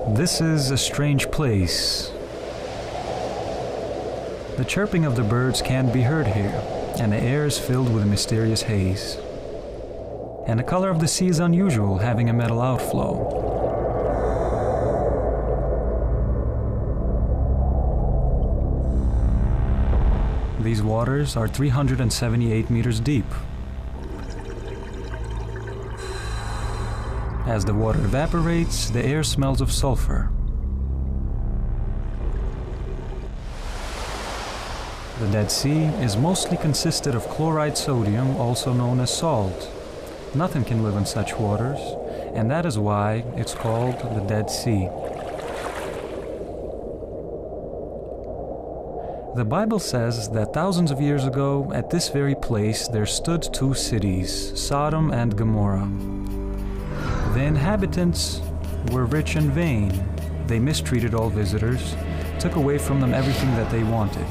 This is a strange place. The chirping of the birds can't be heard here, and the air is filled with a mysterious haze. And the color of the sea is unusual, having a metal outflow. These waters are 378 meters deep. As the water evaporates, the air smells of sulfur. The Dead Sea is mostly consisted of chloride sodium, also known as salt. Nothing can live in such waters, and that is why it's called the Dead Sea. The Bible says that thousands of years ago, at this very place, there stood two cities, Sodom and Gomorrah. The inhabitants were rich and vain. They mistreated all visitors, took away from them everything that they wanted.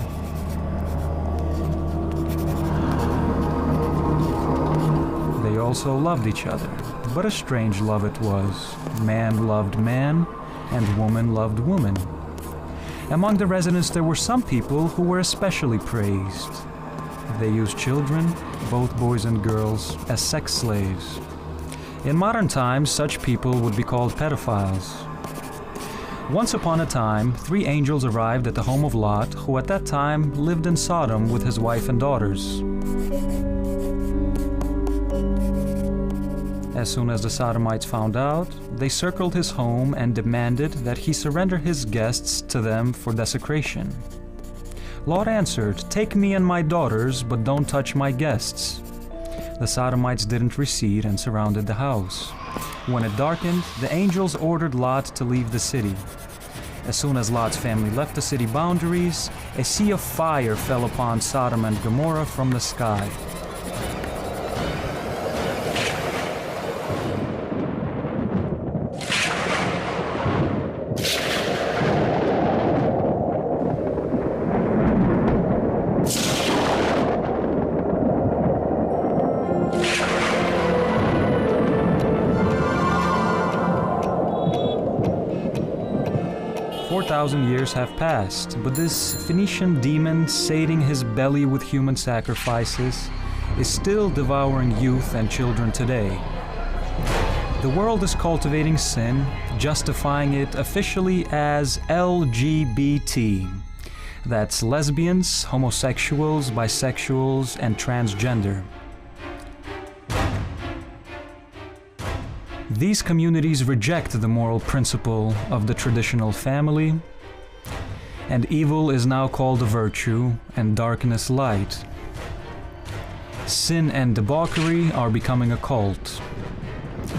They also loved each other, but a strange love it was. Man loved man, and woman loved woman. Among the residents there were some people who were especially praised. They used children, both boys and girls, as sex slaves. In modern times, such people would be called pedophiles. Once upon a time, 3 angels arrived at the home of Lot, who at that time lived in Sodom with his wife and daughters. As soon as the Sodomites found out, they circled his home and demanded that he surrender his guests to them for desecration. Lot answered, "Take me and my daughters, but don't touch my guests." The Sodomites didn't recede and surrounded the house. When it darkened, the angels ordered Lot to leave the city. As soon as Lot's family left the city boundaries, a sea of fire fell upon Sodom and Gomorrah from the sky. Years have passed, but this Phoenician demon, sating his belly with human sacrifices, is still devouring youth and children today. The world is cultivating sin, justifying it officially as LGBT. That's lesbians, homosexuals, bisexuals, and transgender. These communities reject the moral principle of the traditional family, and evil is now called a virtue, and darkness light. Sin and debauchery are becoming a cult.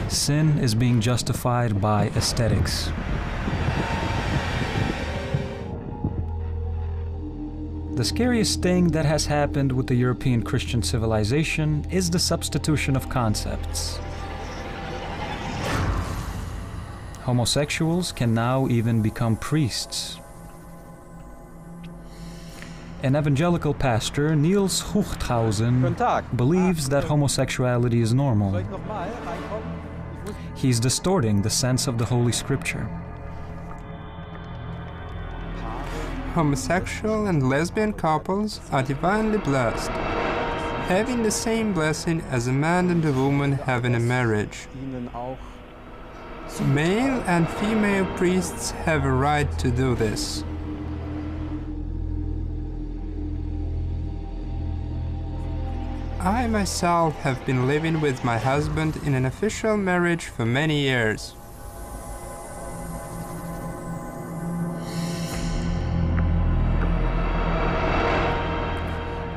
Sin is being justified by aesthetics. The scariest thing that has happened with the European Christian civilization is the substitution of concepts. Homosexuals can now even become priests. An evangelical pastor, Niels Huchthausen, believes that homosexuality is normal. He's distorting the sense of the Holy Scripture. Homosexual and lesbian couples are divinely blessed, having the same blessing as a man and a woman have in a marriage. Male and female priests have a right to do this. I myself have been living with my husband in an official marriage for many years.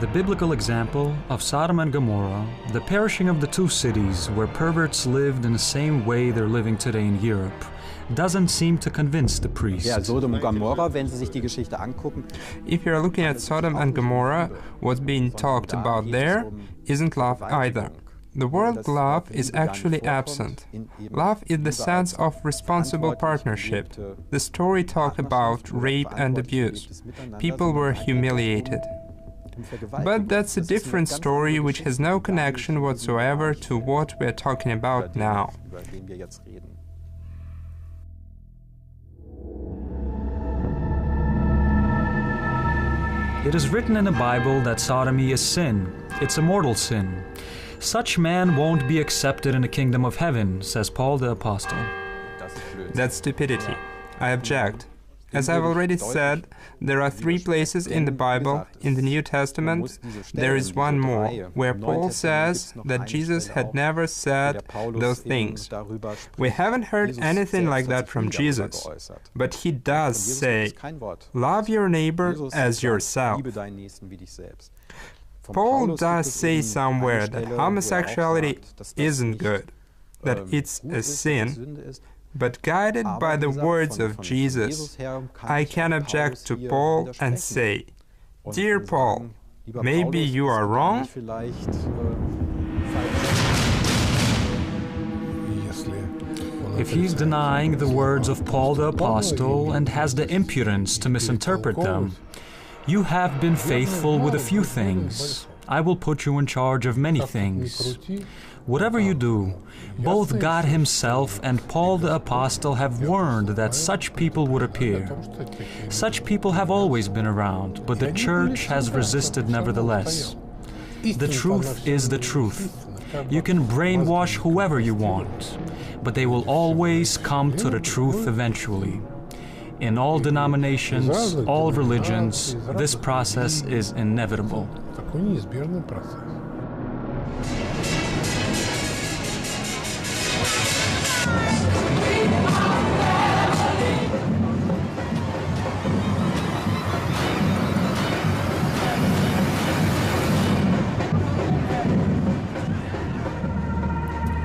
The biblical example of Sodom and Gomorrah, the perishing of the two cities where perverts lived in the same way they're living today in Europe, doesn't seem to convince the priests. Ja, Sodom und Gomorrah, wenn Sie sich die Geschichte angucken. If you're looking at Sodom and Gomorrah, what's being talked about there isn't love either. The word love is actually absent. Love is the sense of responsible partnership. The story talked about rape and abuse. People were humiliated. But that's a different story which has no connection whatsoever to what we're talking about now. It is written in the Bible that sodomy is sin. It's a mortal sin. Such man won't be accepted in the kingdom of heaven, says Paul the Apostle. That's stupidity. I object. As I've already said, there are 3 places in the Bible, in the New Testament. There is one more, where Paul says that Jesus had never said those things. We haven't heard anything like that from Jesus, but he does say, love your neighbor as yourself. Paul does say somewhere that homosexuality isn't good, that it's a sin. But guided by the words of Jesus, I can object to Paul and say, Dear Paul, maybe you are wrong? If he's denying the words of Paul the Apostle and has the impudence to misinterpret them, you have been faithful with a few things. I will put you in charge of many things. Whatever you do, both God Himself and Paul the Apostle have warned that such people would appear. Such people have always been around, but the Church has resisted nevertheless. The truth is the truth. You can brainwash whoever you want, but they will always come to the truth eventually. In all denominations, all religions, this process is inevitable.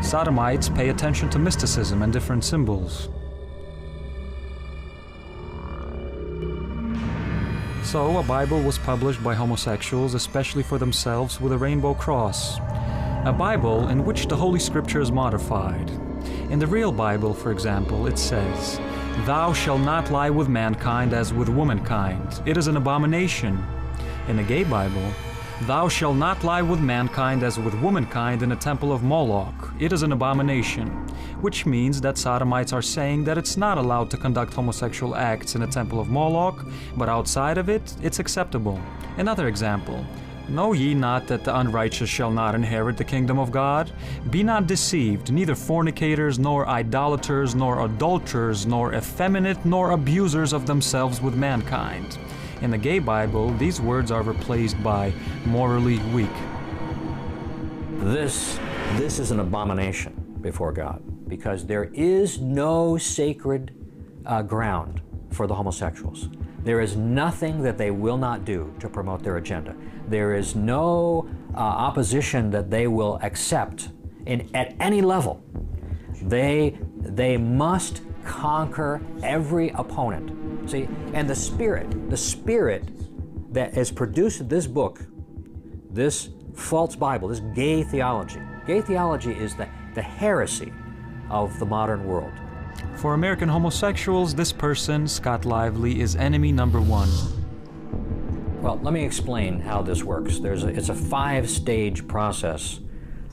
Sodomites pay attention to mysticism and different symbols. So, a Bible was published by homosexuals, especially for themselves, with a rainbow cross. A Bible in which the Holy Scripture is modified. In the real Bible, for example, it says, "Thou shalt not lie with mankind as with womankind. It is an abomination." In the gay Bible, "Thou shalt not lie with mankind as with womankind in the temple of Moloch. It is an abomination," which means that sodomites are saying that it's not allowed to conduct homosexual acts in the temple of Moloch, but outside of it, it's acceptable. Another example, "Know ye not that the unrighteous shall not inherit the kingdom of God? Be not deceived, neither fornicators, nor idolaters, nor adulterers, nor effeminate, nor abusers of themselves with mankind." In the gay Bible, these words are replaced by morally weak. This is an abomination before God, because there is no sacred ground for the homosexuals. There is nothing that they will not do to promote their agenda. There is no opposition that they will accept at any level. They must conquer every opponent. See, and the spirit that has produced this book, this false Bible, this gay theology. Gay theology is the heresy of the modern world. For American homosexuals, this person, Scott Lively, is enemy number 1. Well, let me explain how this works. It's a 5-stage process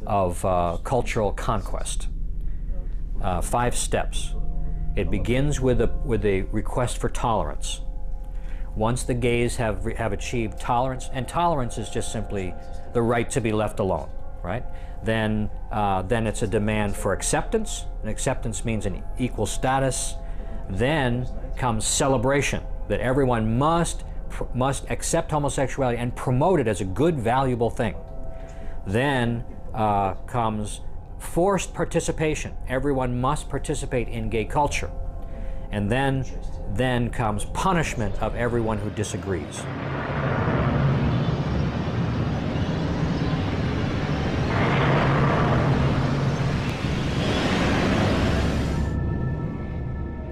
of cultural conquest. 5 steps. It begins with a request for tolerance. Once the gays have achieved tolerance, and tolerance is just simply the right to be left alone, right? Then it's a demand for acceptance, and acceptance means an equal status. Then comes celebration, that everyone must accept homosexuality and promote it as a good, valuable thing. Then comes forced participation. Everyone must participate in gay culture. And then comes punishment of everyone who disagrees.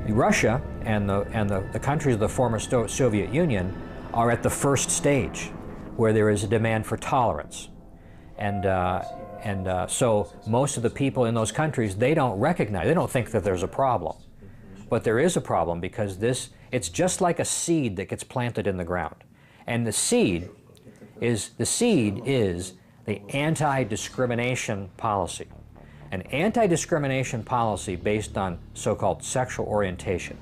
Russia and the countries of the former Soviet Union are at the first stage, where there is a demand for tolerance. So most of the people in those countries, they don't think that there's a problem. But there is a problem, because it's just like a seed that gets planted in the ground. And the seed is the anti-discrimination policy. An anti-discrimination policy based on so-called sexual orientation.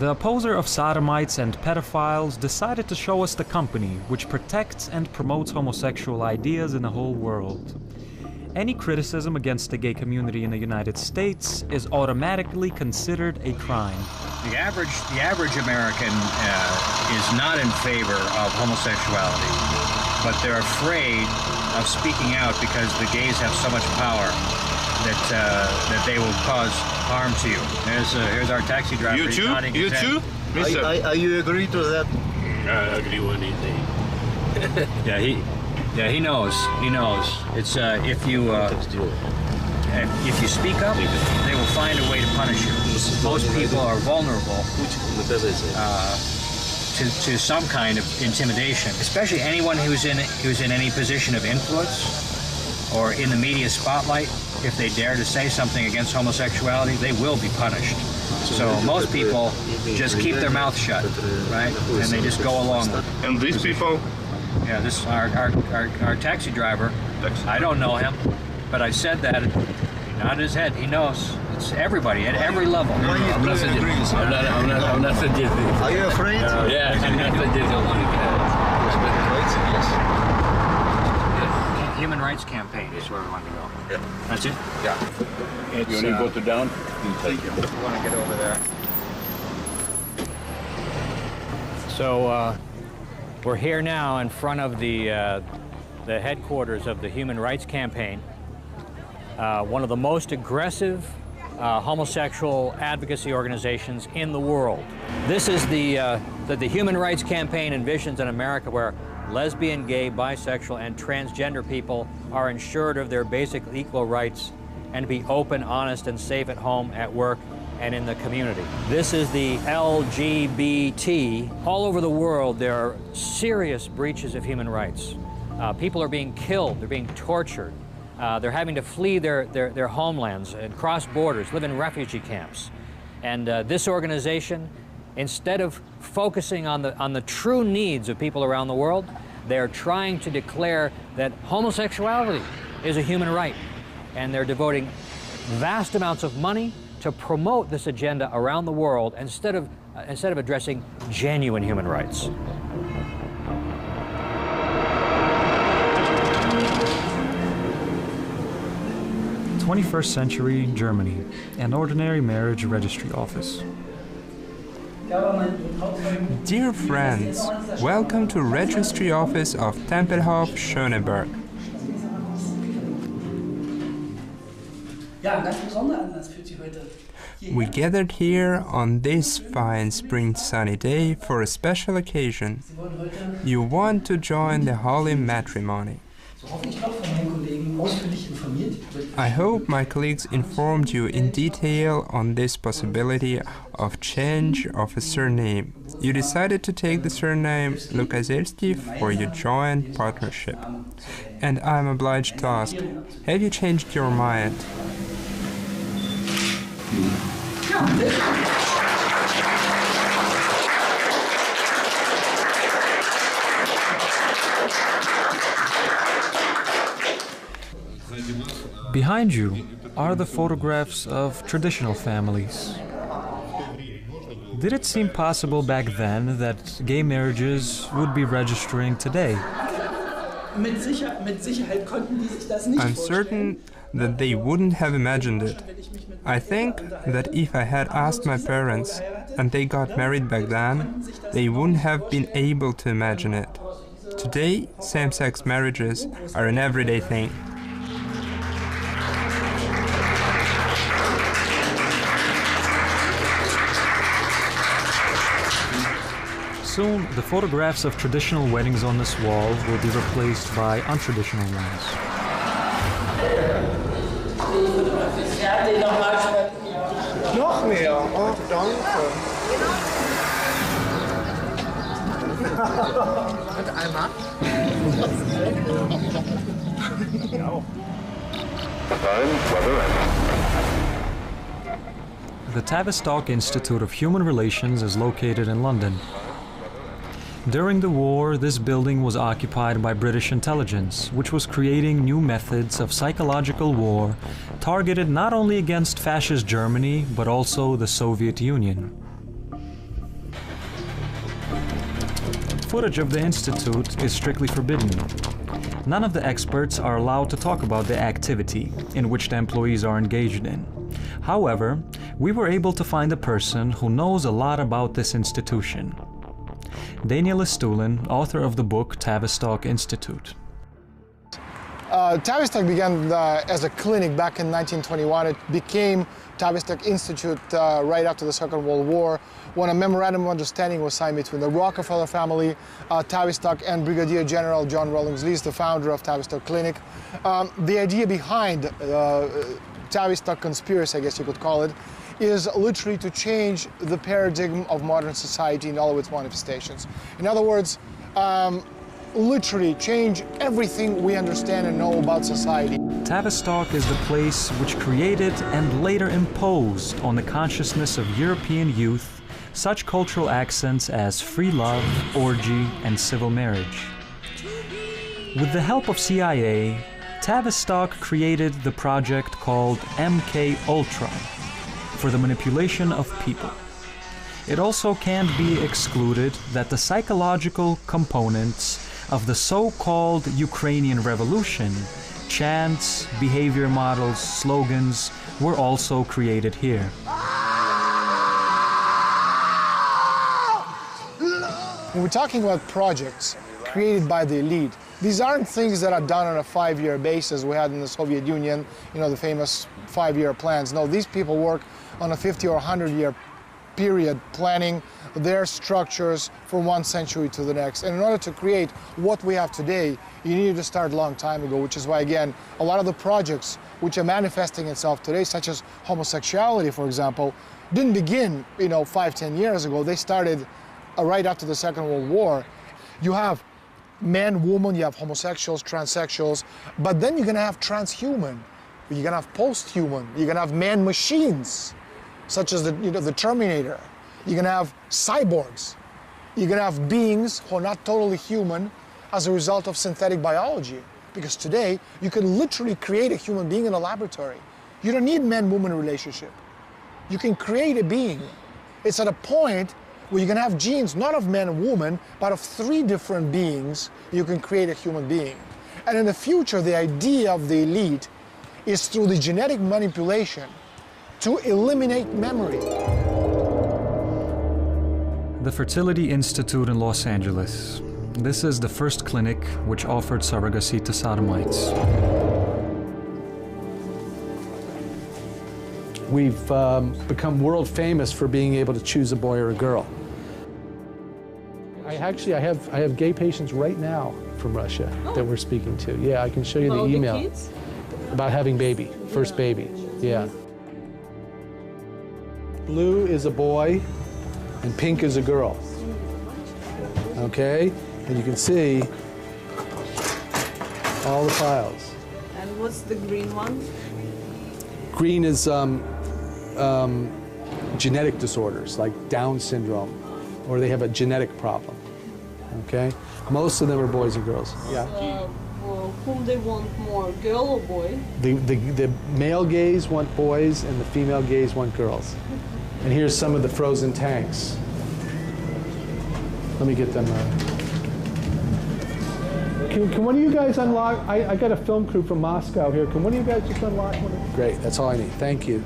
The opposer of sodomites and pedophiles decided to show us the company which protects and promotes homosexual ideas in the whole world. Any criticism against the gay community in the United States is automatically considered a crime. The average American is not in favor of homosexuality, but they're afraid of speaking out because the gays have so much power that they will cause harm to you. Here's our taxi driver. You too? You too? Mister? Are you agree to that? I agree with anything. Yeah, he knows. He knows. It's if you speak up, they will find a way to punish you. Most people are vulnerable to some kind of intimidation, especially anyone who's in any position of influence or in the media spotlight. If they dare to say something against homosexuality, they will be punished. So most people just keep their mouth shut, right? And they just go along with it. And these people? Yeah, this our taxi driver. I don't know him, but I said that. He nodded his head. He knows. It's everybody at every level. I'm not suggesting. Are you afraid? Yeah, I'm not Human rights campaign is where we want to go. Yeah. That's it? Yeah. It's, You want to go to down? Thank you. We want to get over there. So we're here now in front of the headquarters of the Human Rights Campaign, one of the most aggressive homosexual advocacy organizations in the world. This is the Human Rights Campaign envisions an America where lesbian, gay, bisexual, and transgender people are ensured of their basic equal rights and to be open, honest, and safe at home, at work, and in the community. This is the LGBT. All over the world, there are serious breaches of human rights. People are being killed, they're being tortured, they're having to flee their homelands and cross borders, live in refugee camps. And this organization, instead of focusing on the true needs of people around the world, they're trying to declare that homosexuality is a human right. And they're devoting vast amounts of money to promote this agenda around the world instead of addressing genuine human rights. '21st century Germany, an ordinary marriage registry office. Dear friends, welcome to Registry Office of Tempelhof, Schöneberg. We gathered here on this fine spring sunny day for a special occasion. You want to join the holy matrimony. I hope my colleagues informed you in detail on this possibility of change of a surname. You decided to take the surname Lukaselski for your joint partnership. And I'm obliged to ask, have you changed your mind? Behind you are the photographs of traditional families. Did it seem possible back then that gay marriages would be registering today? I'm certain that they wouldn't have imagined it. I think that if I had asked my parents and they got married back then, they wouldn't have been able to imagine it. Today, same-sex marriages are an everyday thing. Soon, the photographs of traditional weddings on this wall will be replaced by untraditional ones. Noch mehr. Oh, danke. Und einmal. The Tavistock Institute of Human Relations is located in London. During the war, this building was occupied by British intelligence, which was creating new methods of psychological war targeted not only against fascist Germany, but also the Soviet Union. footage of the Institute is strictly forbidden. None of the experts are allowed to talk about the activity in which the employees are engaged in. However, we were able to find a person who knows a lot about this institution. Daniel Stulin, author of the book Tavistock Institute. Tavistock began as a clinic back in 1921. It became Tavistock Institute right after the Second World War, when a memorandum of understanding was signed between the Rockefeller family, Tavistock, and Brigadier General John Rawlings Lees, the founder of Tavistock Clinic. The idea behind Tavistock conspiracy, I guess you could call it, is literally to change the paradigm of modern society in all of its manifestations. In other words, literally change everything we understand and know about society. Tavistock is the place which created and later imposed on the consciousness of European youth such cultural accents as free love, orgy, and civil marriage. With the help of CIA, Tavistock created the project called MK Ultra for the manipulation of people. It also can't be excluded that the psychological components of the so-called Ukrainian Revolution, chants, behavior models, slogans, were also created here. When we're talking about projects created by the elite, these aren't things that are done on a 5-year basis we had in the Soviet Union, you know, the famous 5-year plans. No, these people work on a 50 or 100-year period planning their structures from one century to the next. And in order to create what we have today, you needed to start a long time ago, which is why, again, a lot of the projects which are manifesting itself today, such as homosexuality, for example, didn't begin, 5-10 years ago. They started right after the Second World War. You have man, woman, you have homosexuals, transsexuals, but then you're gonna have transhuman, you're gonna have post-human, you're gonna have man-machines, such as the Terminator. You're gonna have cyborgs. You're gonna have beings who are not totally human as a result of synthetic biology. Because today, you can literally create a human being in a laboratory. You don't need man-woman relationship. You can create a being. It's at a point where you're gonna have genes, not of man and woman, but of 3 different beings, you can create a human being. And in the future, the idea of the elite is through the genetic manipulation to eliminate memory. The Fertility Institute in Los Angeles. This is the first clinic which offered surrogacy to sodomites. We've become world famous for being able to choose a boy or a girl. I have gay patients right now from Russia that we're speaking to. Yeah, I can show you the email. The kids? About having baby, first baby. Yeah. Blue is a boy and pink is a girl. Okay? And you can see all the files. And what's the green one? Green is genetic disorders like Down syndrome, or they have a genetic problem. Okay? Most of them are boys and girls. Yeah. Whom they want more, girl or boy? The male gays want boys and the female gays want girls. And here's some of the frozen tanks. Let me get them. Can one of you guys unlock? I got a film crew from Moscow here. Can one of you guys just unlock one? Great, that's all I need. Thank you.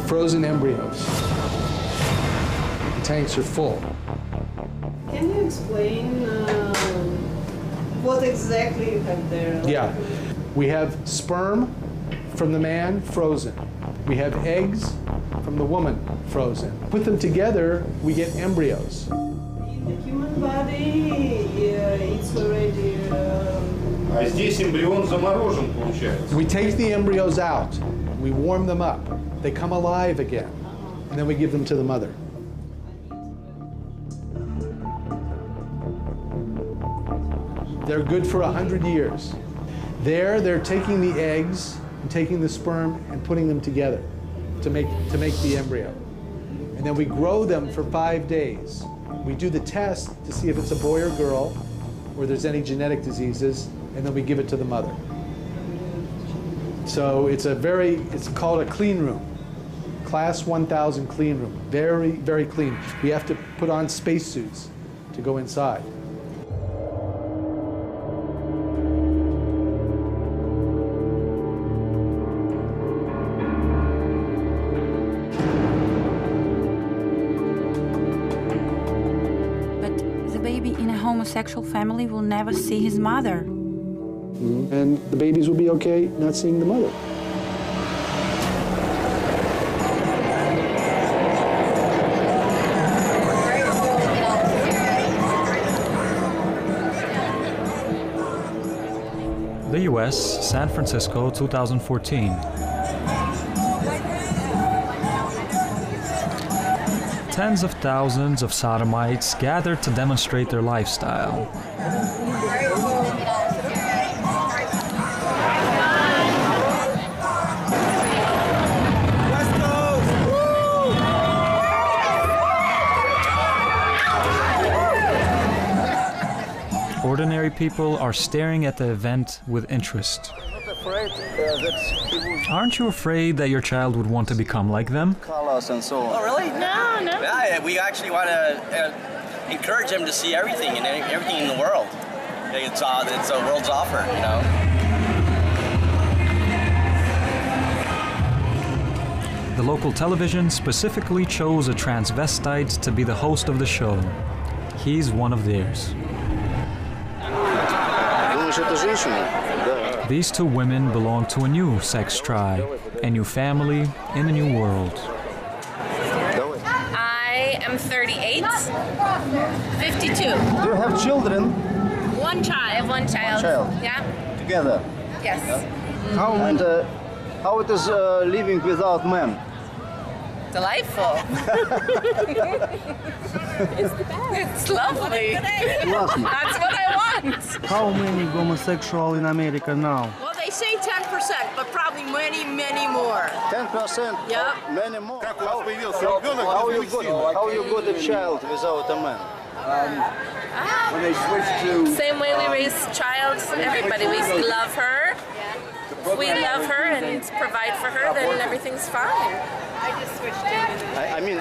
Frozen embryos. The tanks are full. Can you explain what exactly you have there? Yeah. We have sperm from the man, frozen. We have eggs from the woman, frozen. Put them together, we get embryos. In the human body, it's already... А здесь эмбрион заморожен, получается. We take the embryos out, we warm them up, they come alive again, and then we give them to the mother. They're good for 100 years. There, they're taking the eggs and taking the sperm and putting them together to make the embryo. And then we grow them for 5 days. We do the test to see if it's a boy or girl, or there's any genetic diseases, and then we give it to the mother. So it's called a clean room. class 1000 clean room. Very, very clean. We have to put on spacesuits to go inside. But the baby in a homosexual family will never see his mother. And the babies will be okay not seeing the mother. The US, San Francisco, 2014. Tens of thousands of sodomites gathered to demonstrate their lifestyle. Ordinary people are staring at the event with interest. Aren't you afraid that your child would want to become like them? Colors and so on. Oh, really? No. Yeah, we actually want to encourage them to see everything and everything in the world. It's a world's offer, you know. The local television specifically chose a transvestite to be the host of the show. He's one of theirs. These two women belong to a new sex tribe, a new family in a new world. I am 38, 52. Do you have children? One child. I have one child. Yeah. Together? Yes. How it is living without men? Delightful. It's lovely. That's what I want. How many homosexuals in America now? Well, they say 10%, but probably many, many more. 10%? Yep. Many more. How you got a child without a man? When they switch to... Same way we raise child, everybody. We love her. If we love her and provide for her, then everything's fine. I just switched I mean,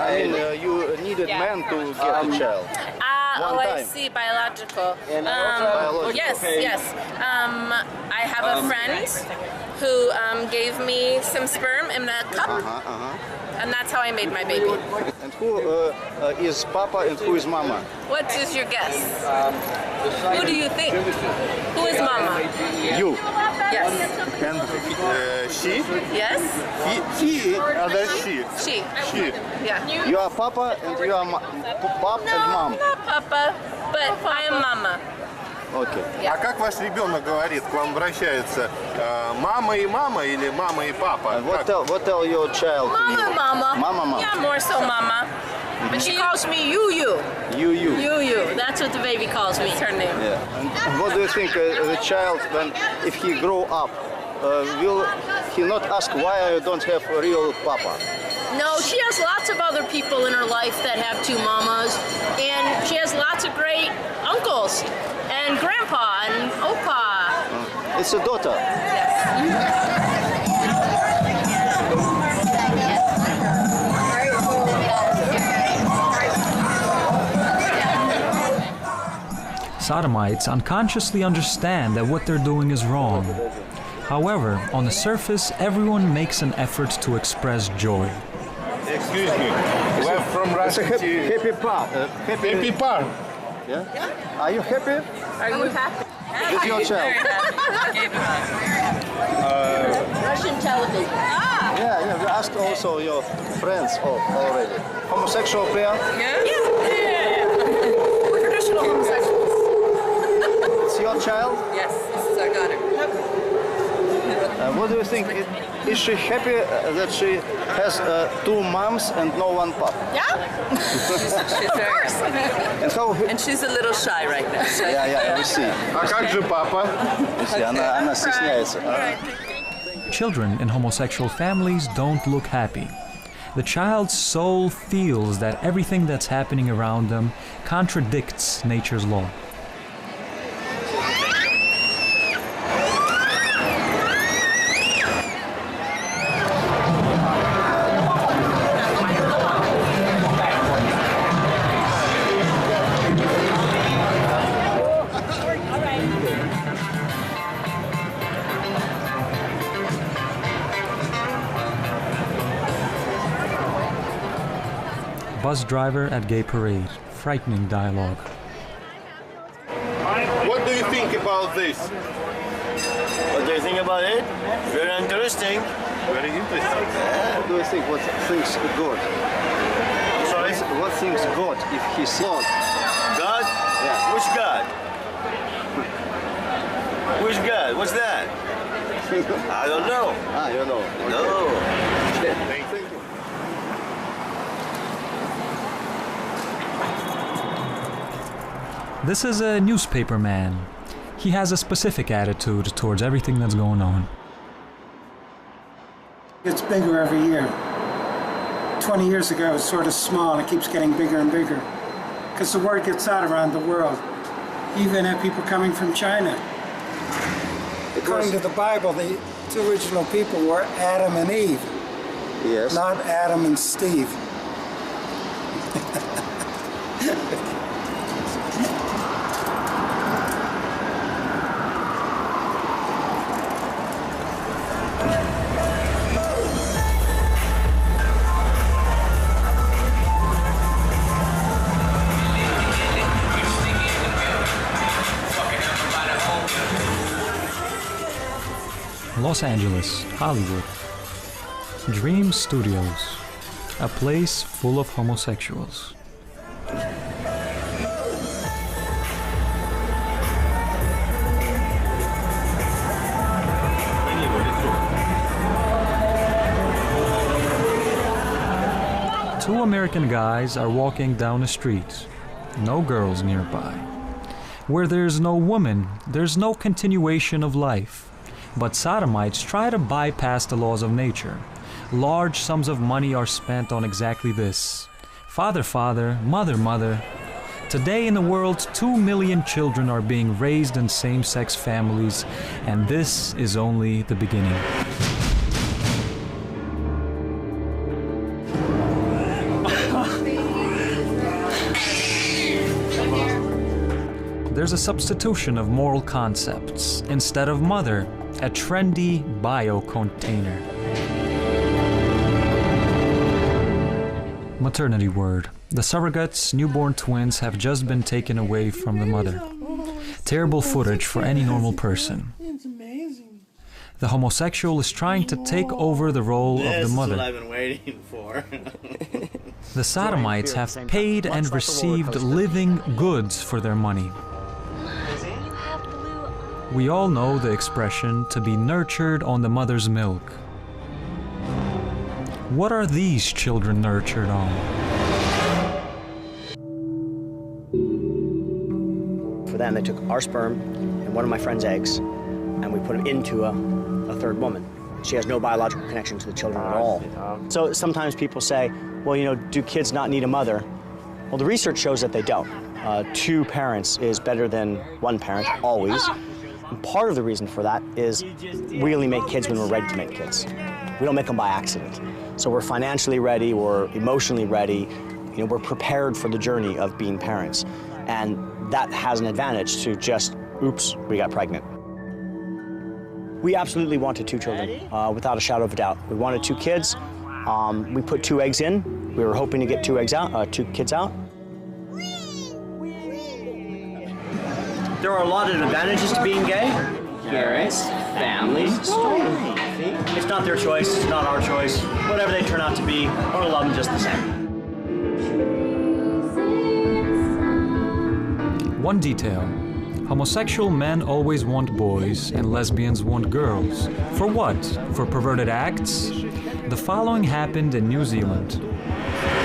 you needed man to get a child. I see, biological. Yes. I have a friend who gave me some sperm in a cup, and that's how I made my baby. And who is Papa and who is Mama? What is your guess? Who do you think? Who is Mama? You. Yes. And she? Yes. He, other she. She. Yeah. You are Papa and you are Pop and Mom. Not Papa, but I am Mama. Okay. А как ваш ребенок говорит, к вам обращается? Мама и мама или мама и папа? What tell your child? Mama. Mama. Yeah, more so Mama. But she calls me Yu-Yu. Yu-Yu. Yu-Yu. That's what the baby calls me. It's her name. Yeah. And what do you think the child, if he grow up, will he not ask why I don't have a real Papa? No, she has lots of other people in her life that have two mamas, and she has lots of great uncles and grandpa and opa. It's a daughter. Yes. Sodomites unconsciously understand that what they're doing is wrong. However, on the surface, everyone makes an effort to express joy. Excuse me, we're from Russia. It's a happy part. Happy part. Yeah? Are you happy? Are you happy? With your child? Russian television. Yeah, we asked also your friends already. Homosexual player? Yeah. We're traditional homosexuals. It's your child? Yes, this is our daughter. What do you think? Is she happy that she has two moms and no one pop? Yeah. She's very. And she's a little shy right now. Yeah, we see. А как же папа? Она стесняется. Children in homosexual families don't look happy. The child's soul feels that everything that's happening around them contradicts nature's law. bus driver at gay parade. Frightening dialogue. What do you think about this? What do you think about it? Very interesting. Very interesting. What do you think? What thinks God? Sorry? What thinks God if he's God? God? Yeah. Which God? Which God? What's that? I don't know. Ah, you know. Okay. No. Thank you. This is a newspaper man. He has a specific attitude towards everything that's going on. It's bigger every year. 20 years ago it was sort of small, and it keeps getting bigger and bigger. Because the word gets out around the world. You even have people coming from China. According to the Bible, the two original people were Adam and Eve. Yes. Not Adam and Steve. Los Angeles, Hollywood. Dream Studios, a place full of homosexuals. Two American guys are walking down a street. No girls nearby. Where there's no woman, there's no continuation of life. But sodomites try to bypass the laws of nature. Large sums of money are spent on exactly this. Father, father, mother, mother. Today in the world, 2 million children are being raised in same-sex families, and this is only the beginning. There's a substitution of moral concepts. Instead of mother, a trendy bio-container. Maternity ward. The surrogates' newborn twins have just been taken away from the mother. Terrible footage for any normal person. It's amazing. The homosexual is trying to take over the role of the mother. This is what I've been waiting for. The sodomites have paid and received living goods for their money. We all know the expression, to be nurtured on the mother's milk. What are these children nurtured on? For them, they took our sperm and one of my friend's eggs, and we put them into a third woman. She has no biological connection to the children at all. So sometimes people say, well, you know, do kids not need a mother? Well, the research shows that they don't. 2 parents is better than 1 parent, always. And part of the reason for that is we only make kids when we're ready to make kids. We don't make them by accident. So we're financially ready, we're emotionally ready, you know, we're prepared for the journey of being parents. And that has an advantage to just, oops, we got pregnant. We absolutely wanted 2 children, without a shadow of a doubt. We wanted 2 kids. We put 2 eggs in. We were hoping to get 2 eggs out, 2 kids out. There are a lot of advantages to being gay. Parents, families, story. It's not their choice, it's not our choice. Whatever they turn out to be, we're gonna love them just the same. One detail. Homosexual men always want boys and lesbians want girls. For what? For perverted acts? The following happened in New Zealand.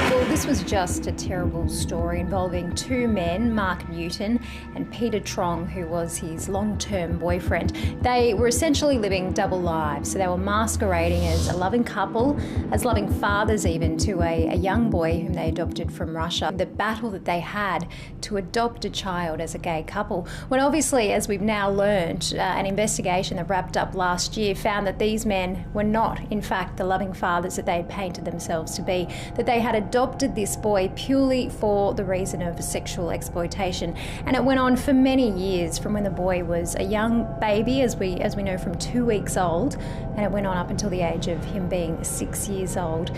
Well, this was just a terrible story involving 2 men, Mark Newton and Peter Trong, who was his long-term boyfriend. They were essentially living double lives. So they were masquerading as a loving couple, as loving fathers even, to a young boy whom they adopted from Russia. The battle that they had to adopt a child as a gay couple, when obviously, as we've now learned, an investigation that wrapped up last year found that these men were not, in fact, the loving fathers that they had painted themselves to be, that they had adopted this boy purely for the reason of sexual exploitation. And it went on for many years, from when the boy was a young baby, as we know, from 2 weeks old, and it went on up until the age of him being 6 years old.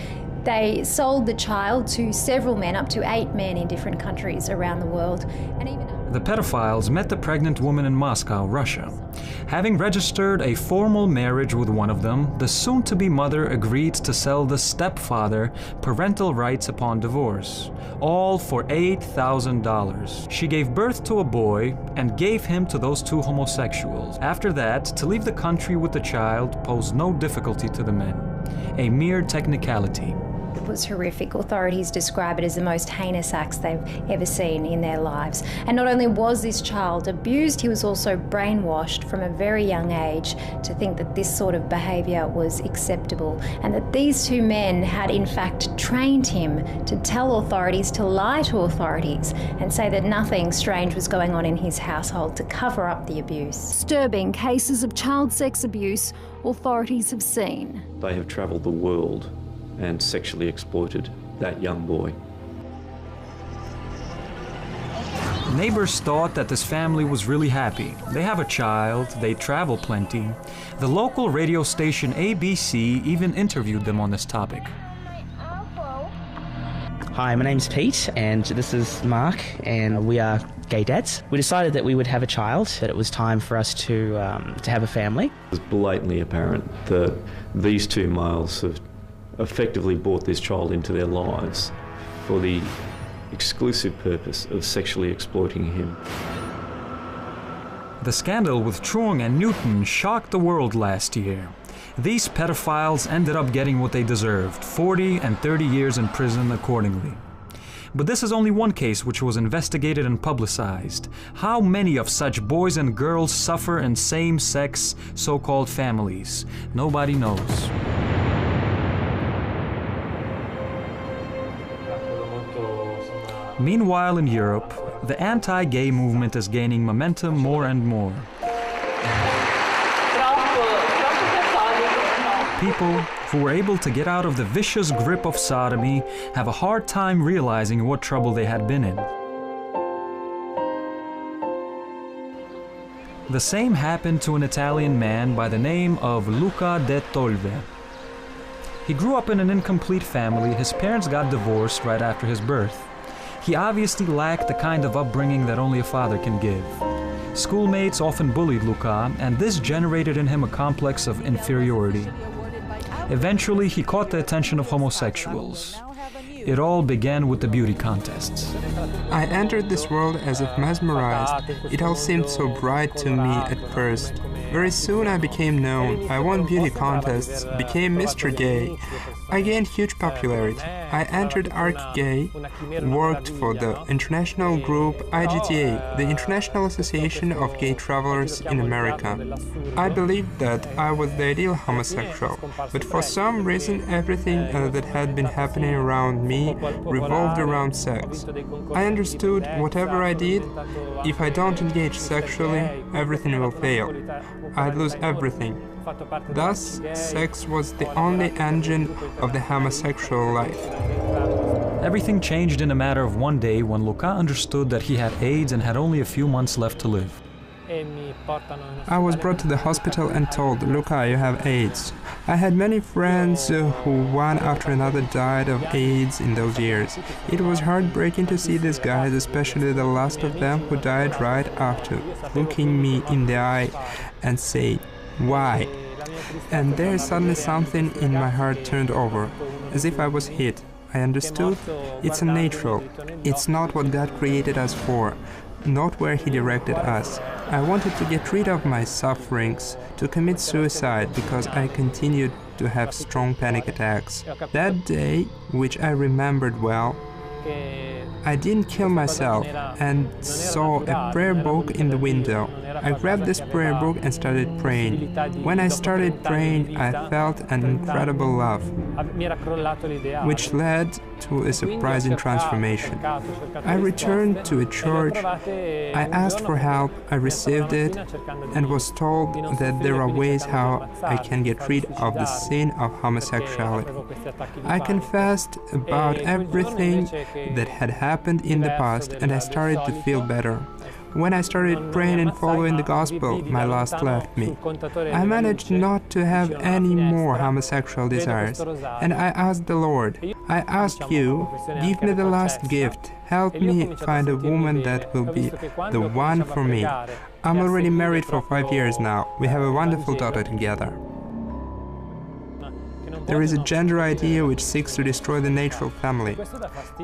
They sold the child to several men, up to 8 men in different countries around the world, and even... The pedophiles met the pregnant woman in Moscow, Russia. Having registered a formal marriage with one of them, the soon-to-be mother agreed to sell the stepfather parental rights upon divorce, all for $8,000. She gave birth to a boy and gave him to those two homosexuals. After that, to leave the country with the child posed no difficulty to the men, a mere technicality. It was horrific. Authorities describe it as the most heinous acts they've ever seen in their lives. And not only was this child abused, he was also brainwashed from a very young age to think that this sort of behaviour was acceptable, and that these two men had in fact trained him to tell authorities, to lie to authorities, and say that nothing strange was going on in his household to cover up the abuse. Disturbing cases of child sex abuse authorities have seen. They have travelled the world and sexually exploited that young boy. Neighbors thought that this family was really happy. They have a child, they travel plenty. The local radio station ABC even interviewed them on this topic. Hi, my name's Pete, and this is Mark, and we are gay dads. We decided that we would have a child, that it was time for us to have a family. It was blatantly apparent that these two males have effectively brought this child into their lives for the exclusive purpose of sexually exploiting him. The scandal with Trung and Newton shocked the world last year. These pedophiles ended up getting what they deserved, 40 and 30 years in prison accordingly. But this is only one case which was investigated and publicized. How many of such boys and girls suffer in same-sex, so-called families? Nobody knows. Meanwhile, in Europe, the anti-gay movement is gaining momentum more and more. People who were able to get out of the vicious grip of sodomy have a hard time realizing what trouble they had been in. The same happened to an Italian man by the name of Luca de Tolve. He grew up in an incomplete family. His parents got divorced right after his birth. He obviously lacked the kind of upbringing that only a father can give. Schoolmates often bullied Luca, and this generated in him a complex of inferiority. Eventually, he caught the attention of homosexuals. It all began with the beauty contests. I entered this world as if mesmerized. It all seemed so bright to me at first. Very soon I became known. I won beauty contests, became Mr. Gay. I gained huge popularity. I entered Arc Gay, worked for the international group IGTA, the International Association of Gay Travelers in America. I believed that I was the ideal homosexual, but for some reason everything that had been happening around me revolved around sex. I understood whatever I did, if I don't engage sexually, everything will fail. I'd lose everything. Thus, sex was the only engine of the homosexual life. Everything changed in a matter of one day when Luca understood that he had AIDS and had only a few months left to live. I was brought to the hospital and told, Luca, you have AIDS. I had many friends who one after another died of AIDS in those years. It was heartbreaking to see these guys, especially the last of them who died right after, looking me in the eye and say, why? And there suddenly something in my heart turned over, as if I was hit. I understood it's unnatural. It's not what God created us for, not where He directed us. I wanted to get rid of my sufferings, to commit suicide because I continued to have strong panic attacks. That day, which I remembered well, I didn't kill myself and saw a prayer book in the window. I grabbed this prayer book and started praying. When I started praying, I felt an incredible love, which led to a surprising transformation. I returned to a church, I asked for help, I received it, and was told that there are ways how I can get rid of the sin of homosexuality. I confessed about everything that had happened in the past, and I started to feel better. When I started praying and following the gospel, my lust left me. I managed not to have any more homosexual desires, and I asked the Lord, I ask you, give me the last gift, help me find a woman that will be the one for me. I'm already married for 5 years now. We have a wonderful daughter together. There is a gender idea which seeks to destroy the natural family.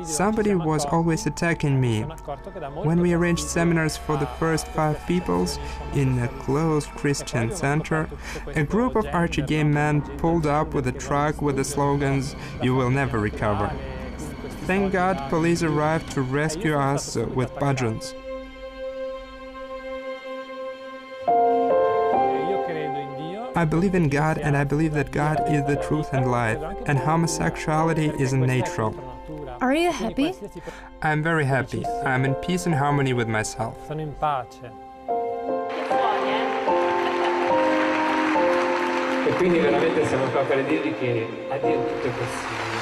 Somebody was always attacking me. When we arranged seminars for the first 5 peoples in a closed Christian center, a group of archy gay men pulled up with a truck with the slogans, "You will never recover." Thank God, police arrived to rescue us with bludgeons. I believe in God, and I believe that God is the truth and life, and homosexuality isn't natural. Are you happy? I'm very happy. I'm in peace and harmony with myself. E quindi veramente siamo qua per dirgli che a Dio tutto è possibile.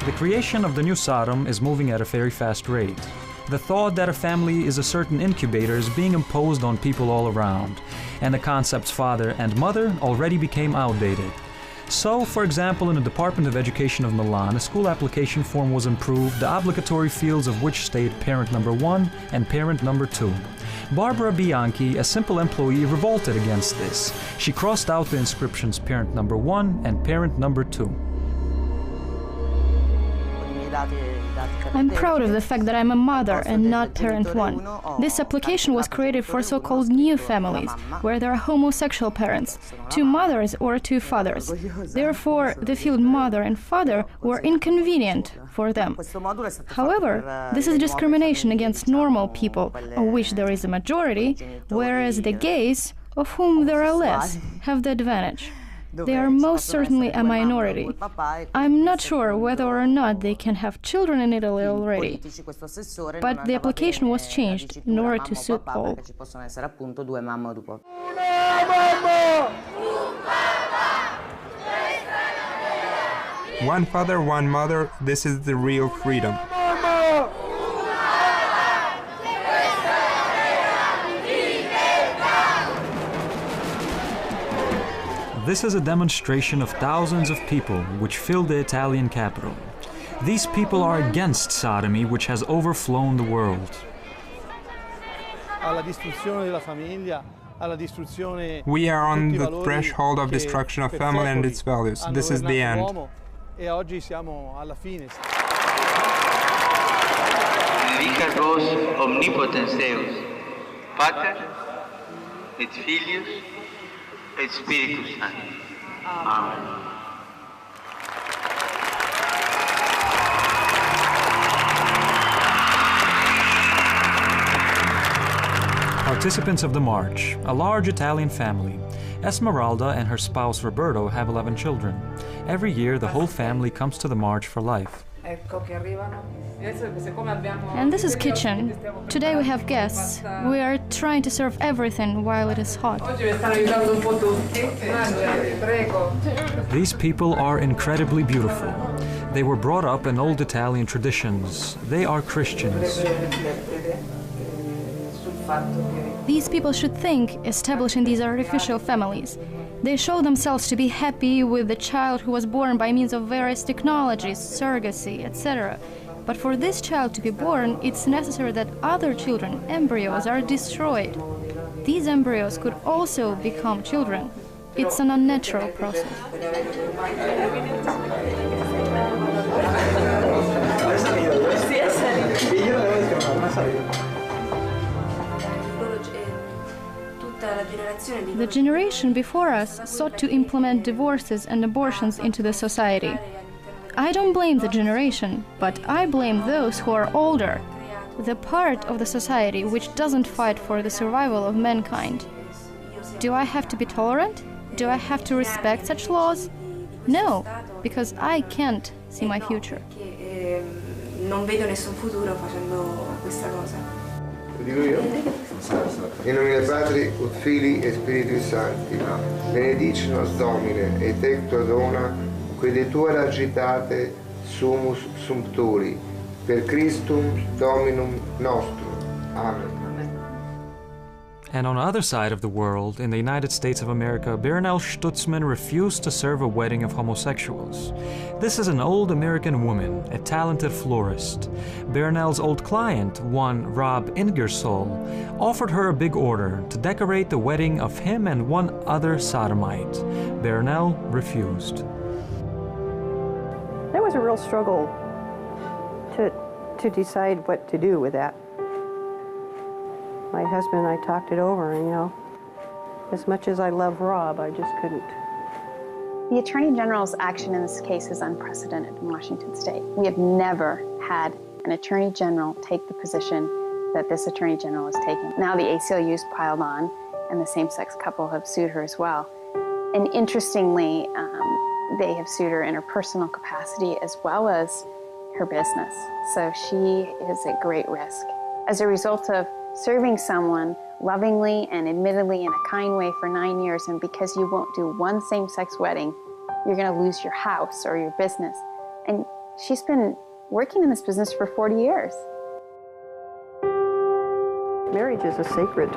The creation of the new Sodom is moving at a very fast rate. The thought that a family is a certain incubator is being imposed on people all around, and the concepts father and mother already became outdated. So, for example, in the Department of Education of Milan, a school application form was improved, the obligatory fields of which state parent number 1 and parent number 2. Barbara Bianchi, a simple employee, revolted against this. She crossed out the inscriptions parent number 1 and parent number 2. I'm proud of the fact that I'm a mother and not parent 1. This application was created for so-called new families, where there are homosexual parents, 2 mothers or 2 fathers. Therefore, the field mother and father were inconvenient for them. However, this is discrimination against normal people, of which there is a majority, whereas the gays, of whom there are less, have the advantage. They are most certainly a minority. I'm not sure whether or not they can have children in Italy already, but the application was changed in order to suit all. One father, one mother, this is the real freedom. This is a demonstration of thousands of people which filled the Italian capital. These people are against sodomy, which has overflown the world. We are on the threshold of destruction of family and its values. This is the end. Benedicat vos omnipotens Deus, Pater et Filius et Spiritus Sanctus. Amen. Participants of the march, a large Italian family. Esmeralda and her spouse Roberto have 11 children. Every year, the whole family comes to the march for life. And this is kitchen. Today we have guests. We are trying to serve everything while it is hot. These people are incredibly beautiful. They were brought up in old Italian traditions. They are Christians. These people should think establishing these artificial families. They show themselves to be happy with the child who was born by means of various technologies, surrogacy, etc. But for this child to be born, it's necessary that other children, embryos, are destroyed. These embryos could also become children. It's an unnatural process. The generation before us sought to implement divorces and abortions into the society. I don't blame the generation, but I blame those who are older, the part of the society which doesn't fight for the survival of mankind. Do I have to be tolerant? Do I have to respect such laws? No, because I can't see my future. Non vedo nessun futuro facendo questa cosa. Lo dico io? In nome del Patri, ut Filii e Spiritui Sancti, benedici nos Domine, et ecto dona, quid tua agitate sumus sumpturi, Per Christum Dominum nostrum. Amen. And on the other side of the world, in the United States of America, Bernal Stutzman refused to serve a wedding of homosexuals. This is an old American woman, a talented florist. Bernal's old client, one Rob Ingersoll, offered her a big order to decorate the wedding of him and one other sodomite. Bernal refused. That was a real struggle to decide what to do with that. My husband and I talked it over, and, you know, as much as I love Rob, I just couldn't. The Attorney General's action in this case is unprecedented in Washington State. We have never had an Attorney General take the position that this Attorney General has taken. Now the ACLU's piled on, and the same-sex couple have sued her as well. And interestingly, they have sued her in her personal capacity as well as her business. So she is at great risk. As a result of serving someone lovingly and admittedly in a kind way for 9 years, and because you won't do one same-sex wedding, you're going to lose your house or your business. And she's been working in this business for 40 years. Marriage is a sacred,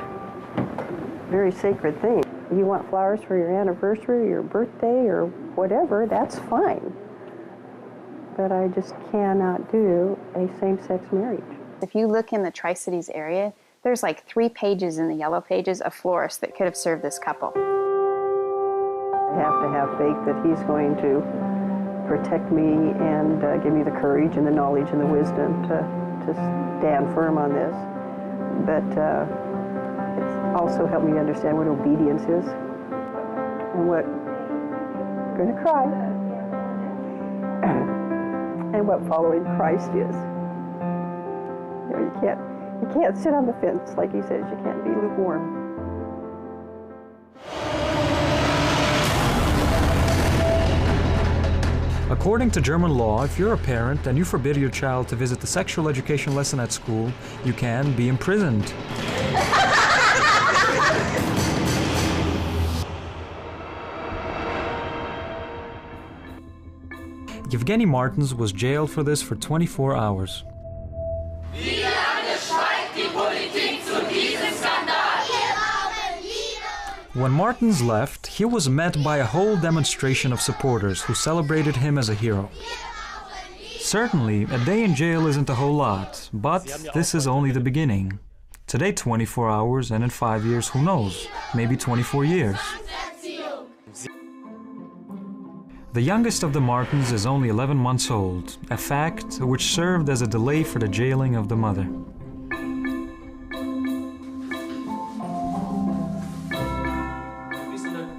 very sacred thing. You want flowers for your anniversary, your birthday, or whatever, that's fine. But I just cannot do a same-sex marriage. If you look in the Tri-Cities area, there's like 3 pages in the yellow pages of florists that could have served this couple. I have to have faith that he's going to protect me and give me the courage and the knowledge and the wisdom to stand firm on this. But it's also helped me understand what obedience is and what, I'm going to cry, and what following Christ is. You know, you can't sit on the fence, like he says. You can't be lukewarm. According to German law, if you're a parent and you forbid your child to visit the sexual education lesson at school, you can be imprisoned. Yevgeny Martins was jailed for this for 24 hours. When Martins left, he was met by a whole demonstration of supporters who celebrated him as a hero. Certainly, a day in jail isn't a whole lot, but this is only the beginning. Today 24 hours, and in 5 years, who knows, maybe 24 years. The youngest of the Martins is only 11 months old, a fact which served as a delay for the jailing of the mother.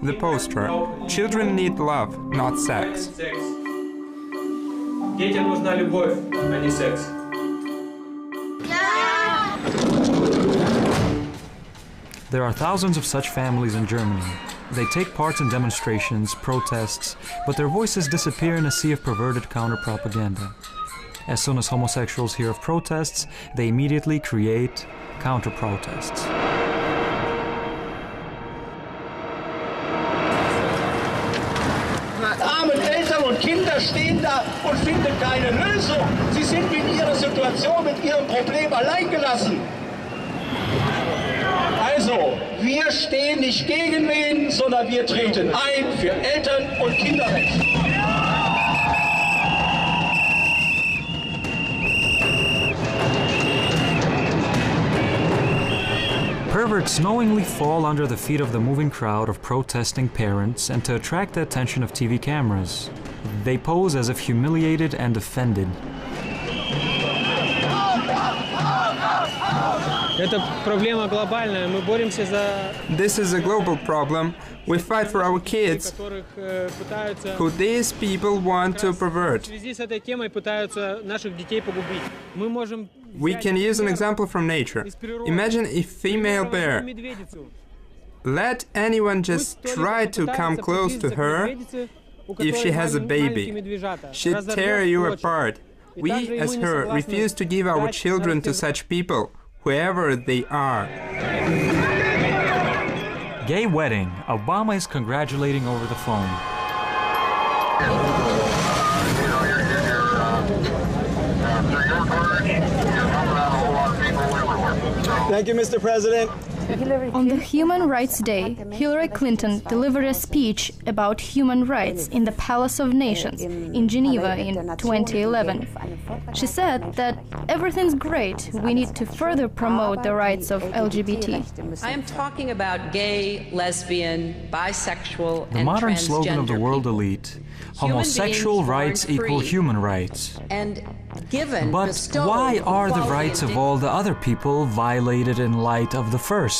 The poster. Children need love, not sex. Детям нужна любовь, а не секс. There are thousands of such families in Germany. They take part in demonstrations, protests, but their voices disappear in a sea of perverted counter-propaganda. As soon as homosexuals hear of protests, they immediately create counter-protests. Arme Eltern und Kinder stehen da und finden keine Lösung. Sie sind mit ihrer Situation, mit ihrem Problem alleingelassen. Also, wir stehen nicht gegen wen, sondern wir treten ein für Eltern- und Kinderrecht. Perverts knowingly fall under the feet of the moving crowd of protesting parents and to attract the attention of TV cameras. They pose as if humiliated and offended. This is a global problem. We fight for our kids, who these people want to pervert. We can use an example from nature. Imagine a female bear. Let anyone just try to come close to her. If she has a baby, she'd tear you apart. We, as her, refuse to give our children to such people, whoever they are. Gay wedding. Obama is congratulating over the phone. Thank you, Mr. President. On the Human Rights Day, Hillary Clinton delivered a speech about human rights in the Palace of Nations in Geneva in 2011. She said that everything's great, we need to further promote the rights of LGBT. I am talking about gay, lesbian, bisexual, the and modern slogan of the world people. elite, homosexual rights equal human rights. And given but why are the rights of all the other people violated in light of the first?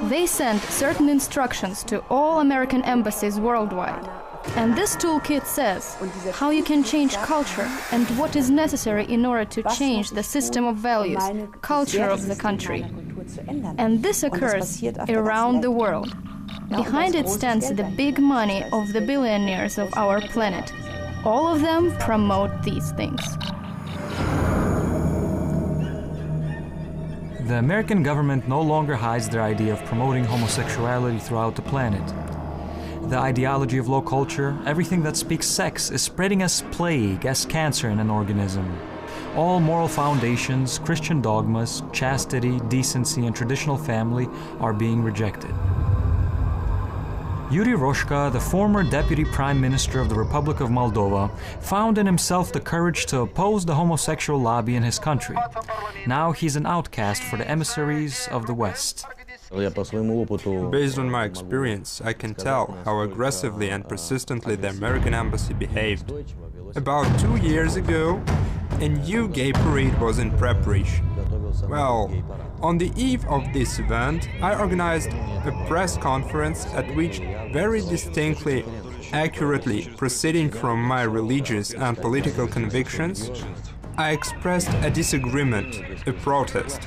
They sent certain instructions to all American embassies worldwide. And this toolkit says how you can change culture and what is necessary in order to change the system of values, culture of the country. And this occurs around the world. Behind it stands the big money of the billionaires of our planet. All of them promote these things. The American government no longer hides their idea of promoting homosexuality throughout the planet. The ideology of low culture, everything that speaks sex, is spreading as plague, as cancer in an organism. All moral foundations, Christian dogmas, chastity, decency, and traditional family are being rejected. Yuri Roshka, the former Deputy Prime Minister of the Republic of Moldova, found in himself the courage to oppose the homosexual lobby in his country. Now he's an outcast for the emissaries of the West. Based on my experience, I can tell how aggressively and persistently the American embassy behaved. About 2 years ago, a new gay parade was in preparation. Well, on the eve of this event, I organized a press conference at which, very distinctly, accurately proceeding from my religious and political convictions, I expressed a disagreement, a protest.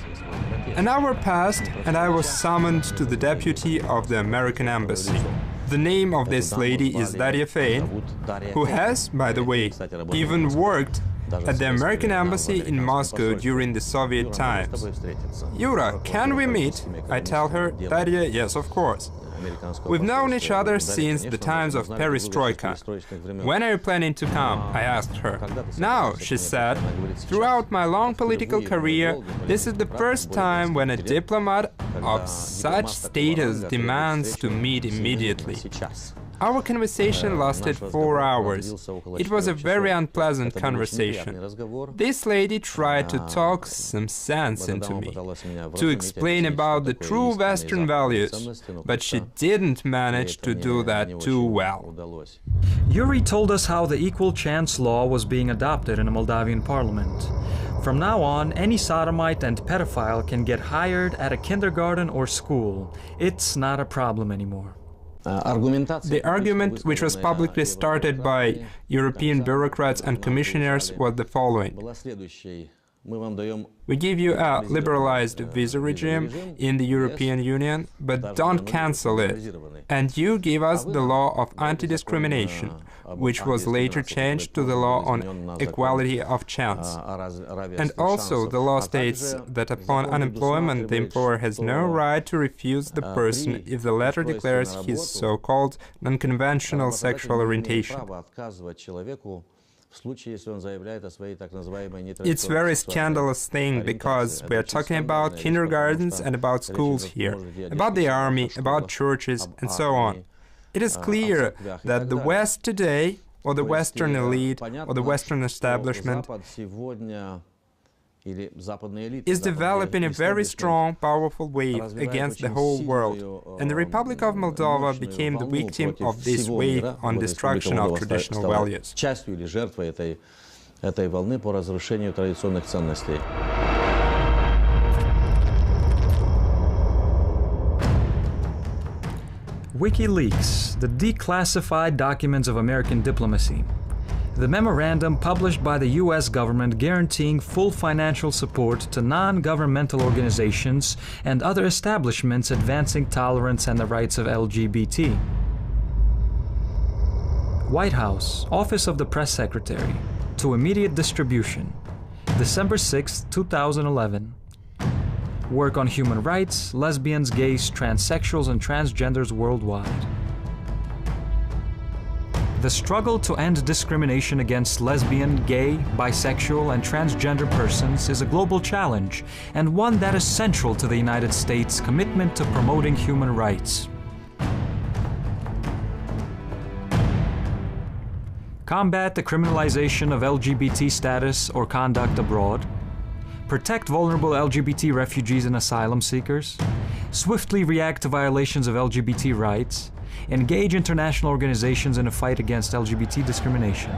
An hour passed and I was summoned to the deputy of the American embassy. The name of this lady is Daria Fein, who has, by the way, even worked at the American embassy in Moscow during the Soviet times. Yura, can we meet? I tell her. Daria, yes, of course. We've known each other since the times of perestroika. When are you planning to come? I asked her. Now, she said, throughout my long political career, this is the first time when a diplomat of such status demands to meet immediately. Our conversation lasted 4 hours. It was a very unpleasant conversation. This lady tried to talk some sense into me, to explain about the true Western values, but she didn't manage to do that too well. Yuri told us how the equal chance law was being adopted in the Moldavian parliament. From now on, any sodomite and pedophile can get hired at a kindergarten or school. It's not a problem anymore. The argument, which was publicly started by European bureaucrats and commissioners, was the following. We give you a liberalized visa regime in the European Union, but don't cancel it. And you give us the law of anti-discrimination, which was later changed to the law on equality of chance. And also the law states that upon unemployment the employer has no right to refuse the person if the latter declares his so-called non-conventional sexual orientation. It's a very scandalous thing because we are talking about kindergartens and about schools here, about the army, about churches, and so on. It is clear that the West today, or the Western elite, or the Western establishment, is developing a very strong, powerful wave against the whole world, and the Republic of Moldova became the victim of this wave on destruction of traditional values. WikiLeaks, the declassified documents of American diplomacy. The memorandum published by the US government guaranteeing full financial support to non-governmental organizations and other establishments advancing tolerance and the rights of LGBT. White House, Office of the Press Secretary, to immediate distribution, December 6, 2011. Work on human rights, lesbians, gays, transsexuals, and transgenders worldwide. The struggle to end discrimination against lesbian, gay, bisexual, and transgender persons is a global challenge, and one that is central to the United States' commitment to promoting human rights. Combat the criminalization of LGBT status or conduct abroad. Protect vulnerable LGBT refugees and asylum seekers. Swiftly react to violations of LGBT rights. Engage international organizations in a fight against LGBT discrimination.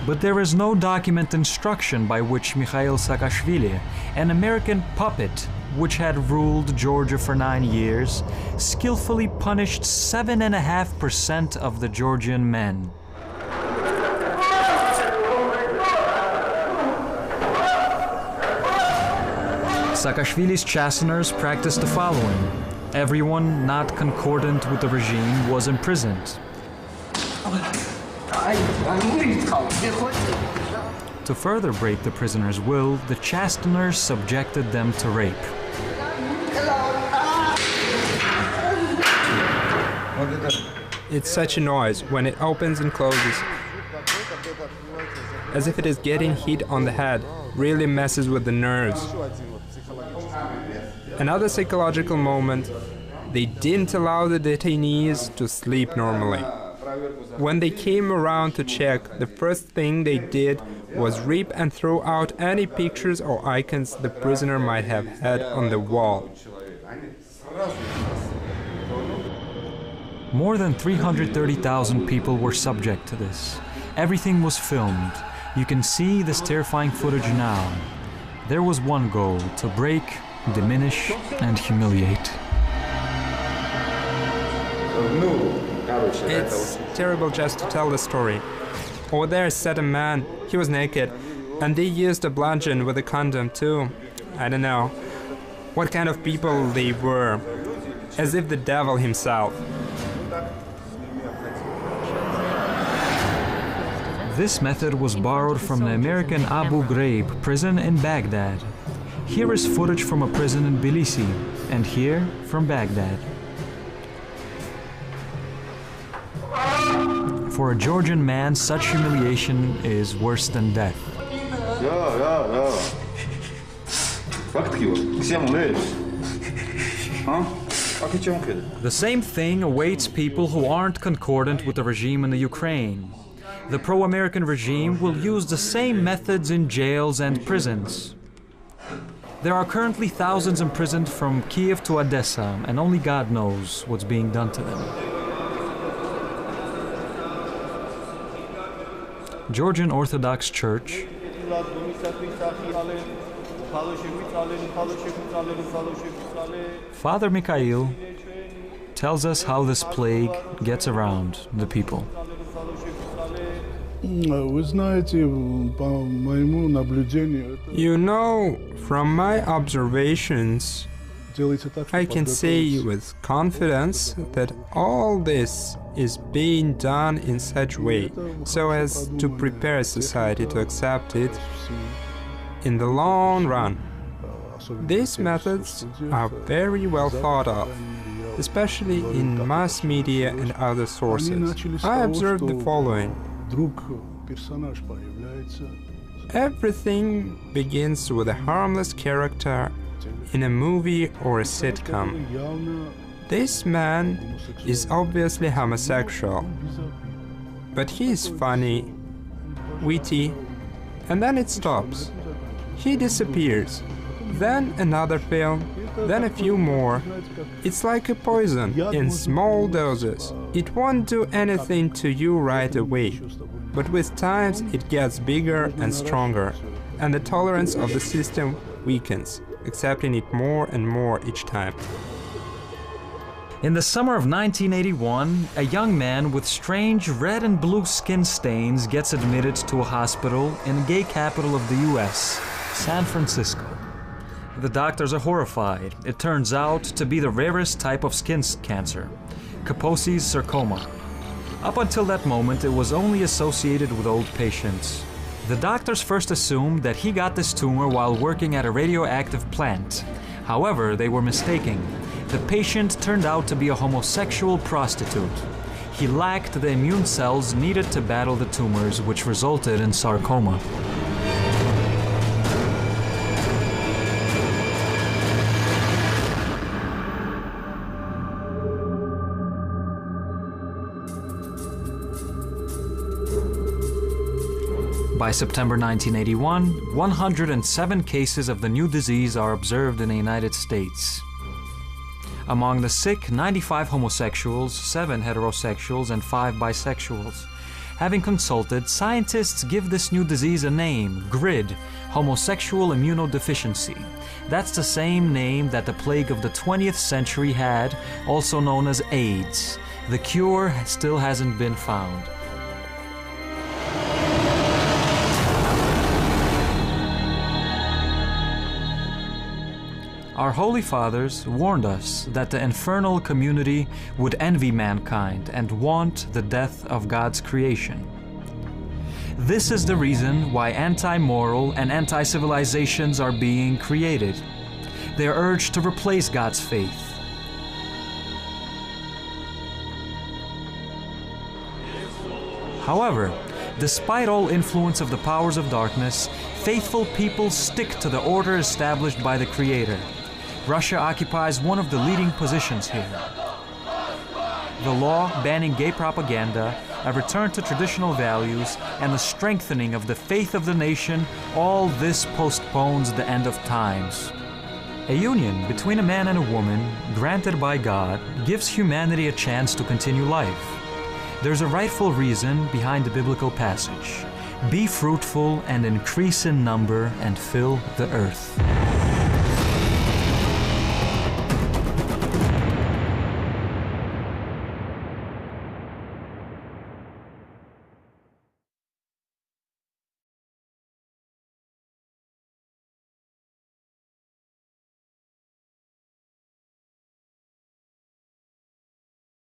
But there is no document instruction by which Mikhail Saakashvili, an American puppet which had ruled Georgia for 9 years, skillfully punished 7.5% of the Georgian men. Saakashvili's chasteners practiced the following. Everyone not concordant with the regime was imprisoned. To further break the prisoner's will, the chasteners subjected them to rape. It's such a noise when it opens and closes. As if it is getting hit on the head, really messes with the nerves. Another psychological moment, they didn't allow the detainees to sleep normally. When they came around to check, the first thing they did was rip and throw out any pictures or icons the prisoner might have had on the wall. More than 330,000 people were subject to this. Everything was filmed. You can see this terrifying footage now. There was one goal: to break, diminish, and humiliate. It's terrible just to tell the story. Over there sat a man, he was naked, and they used a bludgeon with a condom too. I don't know what kind of people they were, as if the devil himself. This method was borrowed from the American Abu Ghraib prison in Baghdad. Here is footage from a prison in Tbilisi, and here from Baghdad. For a Georgian man, such humiliation is worse than death. The same thing awaits people who aren't concordant with the regime in the Ukraine. The pro-American regime will use the same methods in jails and prisons. There are currently thousands imprisoned from Kiev to Odessa, and only God knows what's being done to them. Georgian Orthodox Church, Father Mikhail tells us how this plague gets around the people. You know, from my observations, I can say with confidence that all this is being done in such a way so as to prepare society to accept it in the long run. These methods are very well thought of, especially in mass media and other sources. I observed the following. Everything begins with a harmless character in a movie or a sitcom. This man is obviously homosexual, but he is funny, witty, and then it stops. He disappears. Then another film, then a few more. It's like a poison in small doses. It won't do anything to you right away, but with time it gets bigger and stronger, and the tolerance of the system weakens, accepting it more and more each time. In the summer of 1981, a young man with strange red and blue skin stains gets admitted to a hospital in the gay capital of the US, San Francisco. The doctors are horrified. It turns out to be the rarest type of skin cancer, Kaposi's sarcoma. Up until that moment, it was only associated with old patients. The doctors first assumed that he got this tumor while working at a radioactive plant. However, they were mistaken. The patient turned out to be a homosexual prostitute. He lacked the immune cells needed to battle the tumors, which resulted in sarcoma. By September 1981, 107 cases of the new disease are observed in the United States. Among the sick, 95 homosexuals, 7 heterosexuals, and 5 bisexuals. Having consulted, scientists give this new disease a name, GRID, homosexual immunodeficiency. That's the same name that the plague of the 20th century had, also known as AIDS. The cure still hasn't been found. Our Holy Fathers warned us that the infernal community would envy mankind and want the death of God's creation. This is the reason why anti-moral and anti-civilizations are being created. They are urged to replace God's faith. However, despite all influence of the powers of darkness, faithful people stick to the order established by the Creator. Russia occupies one of the leading positions here. The law banning gay propaganda, a return to traditional values, and the strengthening of the faith of the nation, all this postpones the end of times. A union between a man and a woman, granted by God, gives humanity a chance to continue life. There's a rightful reason behind the biblical passage. Be fruitful and increase in number and fill the earth.